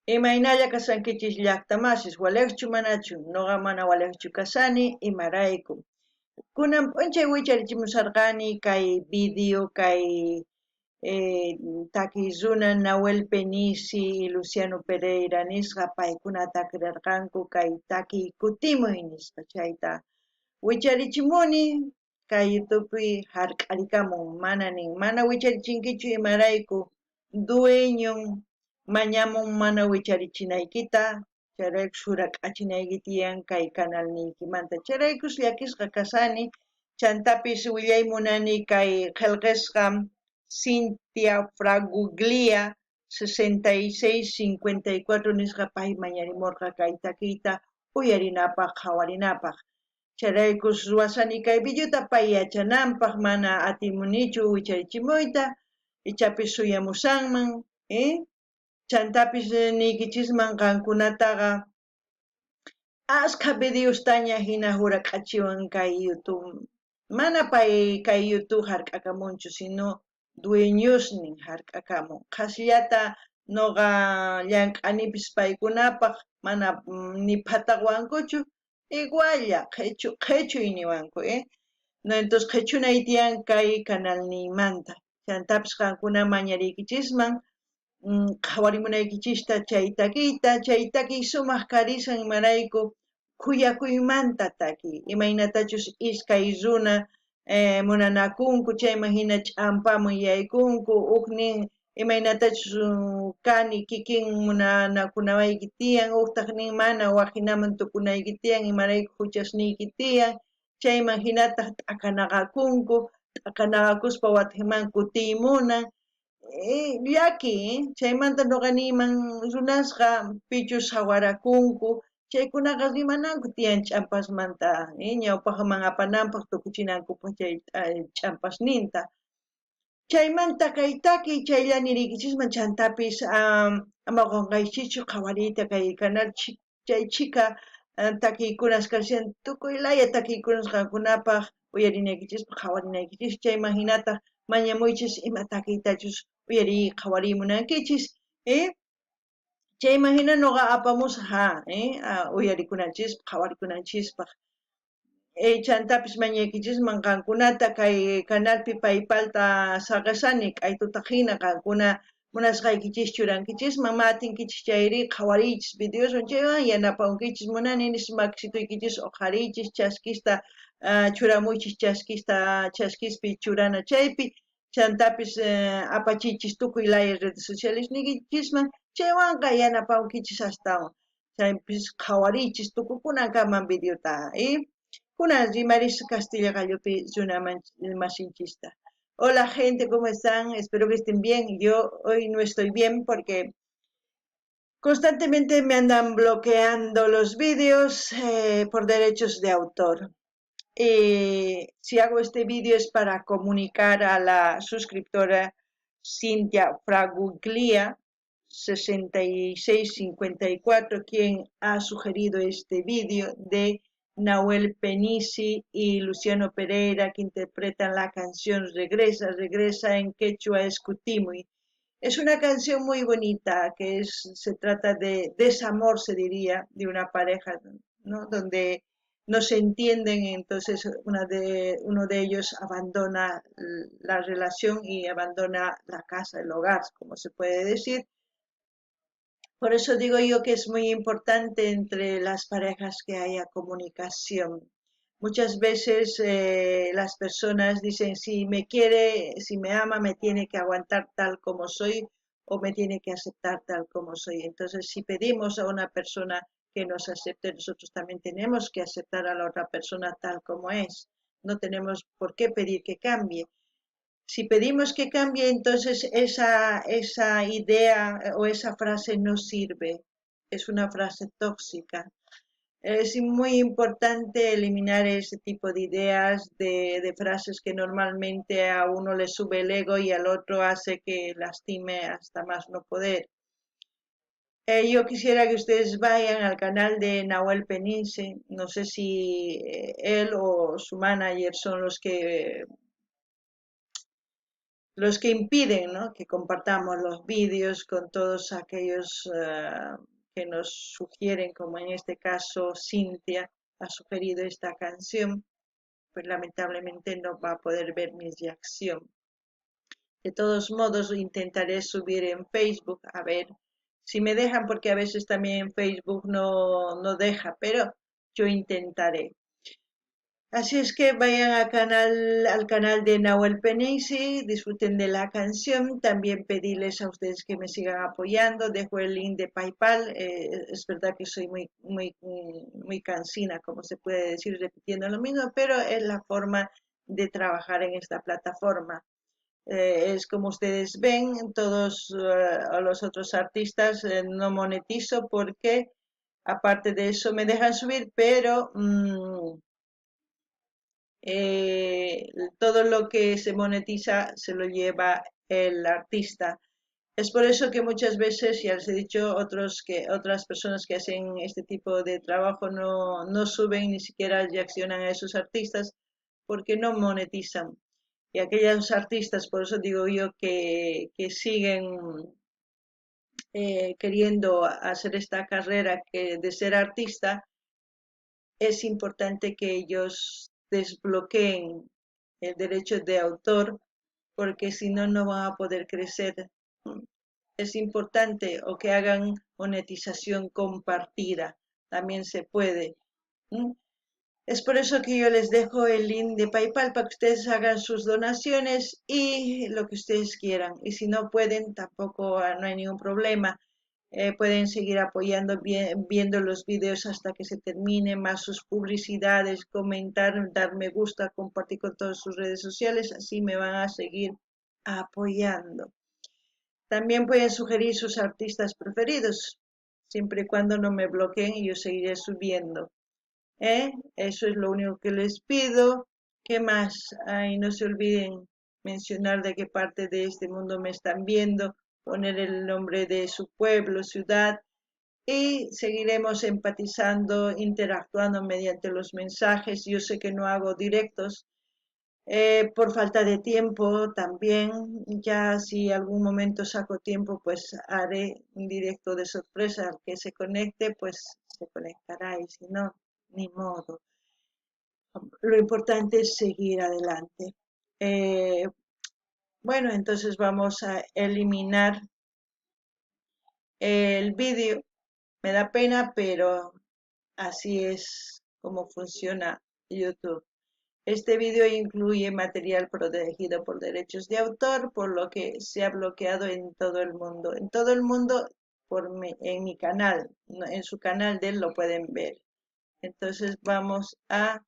Imaynalla kasankichis llaqtamasis waleqchu manachu noqa mana waleqchu kasani imarayku. Kunan p'unchay wicharichimusarqani kay video kay taki runa Nahuel Penisi y Luciano Pereira nisqa paykuna takrarqanku kay taki kutimuy nisqa chayta wicharichimuni kay YouTubepi hark'arikamun mana wicharichinkichu imarayku dueñon mañamun mana wicharichinayquita chayrayku surak'achinayki tiyan kay canalniykimanta chayraykus llakisqa kasani chantapis willaymunani kay qillqisqa Cintia Fraguglia 6654 nisqa pay mañarimurqa kay takiyta uyarinapaq hawarinapaq chayraykus ruwasani kay videota pay yachananpaq mana atimunichu wicharichimuyta ichapis suyamusanman chantapis niykichisman qankunataqa ashka videostaña hina hurak'achiwan kay YouTube mana pay kay YouTube hark'akamunchu sino dueñosnin hark'akamun qasllata noqa llank'anipis paykunapaq mana ni phataqwankuchu igualla qhechuy niwanku no entonces qhechunay tiyan kay canalniymanta chantapis qankuna mañariykichisman qhawarimunaykichista chay takiy sumaq karisan imarayku kuyakuymanta takiy imaynatachus iskay runa munanakunku chayman hina ch'ampaman yaykunku uknin imaynatachus kani kikin munanakunawayki tiyan uktaq nin mana waqhinaman tukunayki tiyan imarayku huchasniyki tiyan chayman hinataq t'akanaqakunku t'akanaqakuspa wataqiman kutiymunan llaki chaymanta noqa niyman runasqa pichus hawarakunku chaykunaqa rimananku tiyan ch'ampasmanta ñawpaqman apananpaq tukuchinankupaq chay ch'ampasninta chaymanta kay takiy chaylla niriykichisman chantapis ama qunqaykichu qhawariyta kay canal chay chika takiykunas kashan tukuy laya takiykunas qankunapaq uyarinaykichis qhawarinaykichispa chayman hinataq mañamuychis ima takiytachus qhawarimunankichis chayman hina noqa apamusqa uyarikunanchispaq qhawarikunanchispaq chantapis mañaykichisman qankunata kay canalpi paypalta saqasani k'aytutaq hina qankuna munasqaykichis churankichisman ma atinkichis chayri qhawariychis videoswan chaywan yanapankichis munani nispa maksituykichis huqariychis chaskista churamuychis chaskispi churana chaypi chantapis apachiychis tukuy laya redes sociales niykichisman chaywanqa yanapankichis astawan chaypis qhawariychis tukukunankama videota kunan rimaris Castilla gallopi runa masinchista. Hola gente, ¿cómo están? Espero que estén bien. Yo hoy no estoy bien porque constantemente me andan bloqueando los vídeos por derechos de autor. Si hago este vídeo es para comunicar a la suscriptora Cintia Fraguglia 6654 quien ha sugerido este vídeo de Nahuel Penisi y Luciano Pereira que interpretan la canción Regresa en quechua es Kutimuy. Es una canción muy bonita que se trata de desamor, se diría, de una pareja, ¿no? Donde no se entienden, entonces uno de ellos abandona la relación y abandona la casa, el hogar, como se puede decir. Por eso digo yo que es muy importante entre las parejas que haya comunicación. Muchas veces las personas dicen, si me quiere, si me ama, me tiene que aguantar tal como soy o me tiene que aceptar tal como soy. Entonces, si pedimos a una persona que nos acepte, nosotros también tenemos que aceptar a la otra persona tal como es. No tenemos por qué pedir que cambie. Si pedimos que cambie, entonces esa idea o esa frase no sirve. Es una frase tóxica. Es muy importante eliminar ese tipo de ideas, de frases que normalmente a uno le sube el ego y al otro hace que lastime hasta más no poder. Yo quisiera que ustedes vayan al canal de Nahuel Penise. No sé si él o su manager son los que los que impiden, ¿no?, que compartamos los vídeos con todos aquellos que nos sugieren, como en este caso Cintia ha sugerido esta canción, pues lamentablemente no va a poder ver mi reacción. De todos modos, intentaré subir en Facebook, a ver si me dejan, porque a veces también en Facebook no deja, pero yo intentaré. Así es que vayan al canal de Nahuel Penisi, disfruten de la canción, también pedirles a ustedes que me sigan apoyando, dejo el link de PayPal, es verdad que soy muy cansina, como se puede decir, repitiendo lo mismo, pero es la forma de trabajar en esta plataforma. Es como ustedes ven, todos los otros artistas no monetizo porque aparte de eso me dejan subir, pero todo lo que se monetiza se lo lleva el artista. Es por eso que muchas veces, ya les he dicho, otras personas que hacen este tipo de trabajo no suben ni siquiera reaccionan a esos artistas porque no monetizan. Y aquellos artistas, por eso digo yo, que siguen queriendo hacer esta carrera de ser artista, es importante que ellos desbloqueen el derecho de autor, porque si no, no van a poder crecer. Es importante o que hagan monetización compartida, también se puede. Es por eso que yo les dejo el link de PayPal para que ustedes hagan sus donaciones y lo que ustedes quieran. Y si no pueden, tampoco no hay ningún problema. Pueden seguir apoyando, viendo los videos hasta que se termine, más sus publicidades, comentar, dar me gusta, compartir con todas sus redes sociales, así me van a seguir apoyando. También pueden sugerir sus artistas preferidos, siempre y cuando no me bloqueen y yo seguiré subiendo. Eso es lo único que les pido. ¿Qué más? Ay, no se olviden mencionar de qué parte de este mundo me están viendo, poner el nombre de su pueblo, ciudad, y seguiremos empatizando, interactuando mediante los mensajes. Yo sé que no hago directos por falta de tiempo también. Ya si algún momento saco tiempo, pues haré un directo de sorpresa. Al que se conecte, pues se conectará y si no, ni modo. Lo importante es seguir adelante. Eh, bueno, entonces vamos a eliminar el vídeo. Me da pena, pero así es como funciona YouTube. Este vídeo incluye material protegido por derechos de autor, por lo que se ha bloqueado en todo el mundo. En todo el mundo, en mi canal, en su canal de él lo pueden ver. Entonces vamos a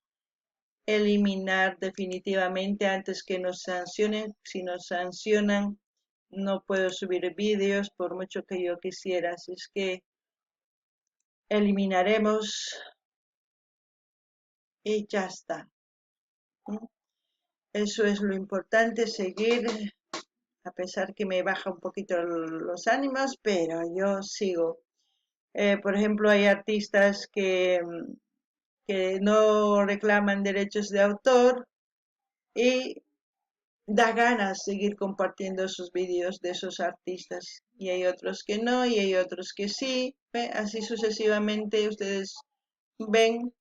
eliminar definitivamente antes que nos sancionen. Si nos sancionan, no puedo subir vídeos por mucho que yo quisiera. Así es que eliminaremos y ya está. Eso es lo importante, seguir, a pesar que me baja un poquito los ánimos, pero yo sigo. Por ejemplo, hay artistas que no reclaman derechos de autor y da ganas seguir compartiendo sus vídeos de esos artistas. Y hay otros que no, y hay otros que sí. Así sucesivamente ustedes ven,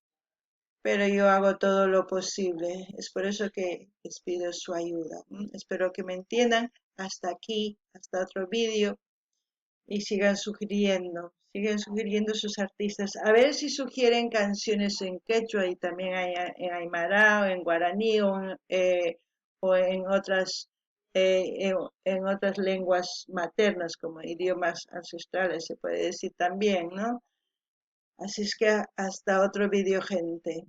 pero yo hago todo lo posible. Es por eso que les pido su ayuda. Espero que me entiendan. Hasta aquí, hasta otro vídeo. Y sigan sugiriendo sus artistas. A ver si sugieren canciones en quechua y también en aymara o en guaraní o en en otras lenguas maternas como idiomas ancestrales se puede decir también, ¿no? Así es que hasta otro vídeo, gente.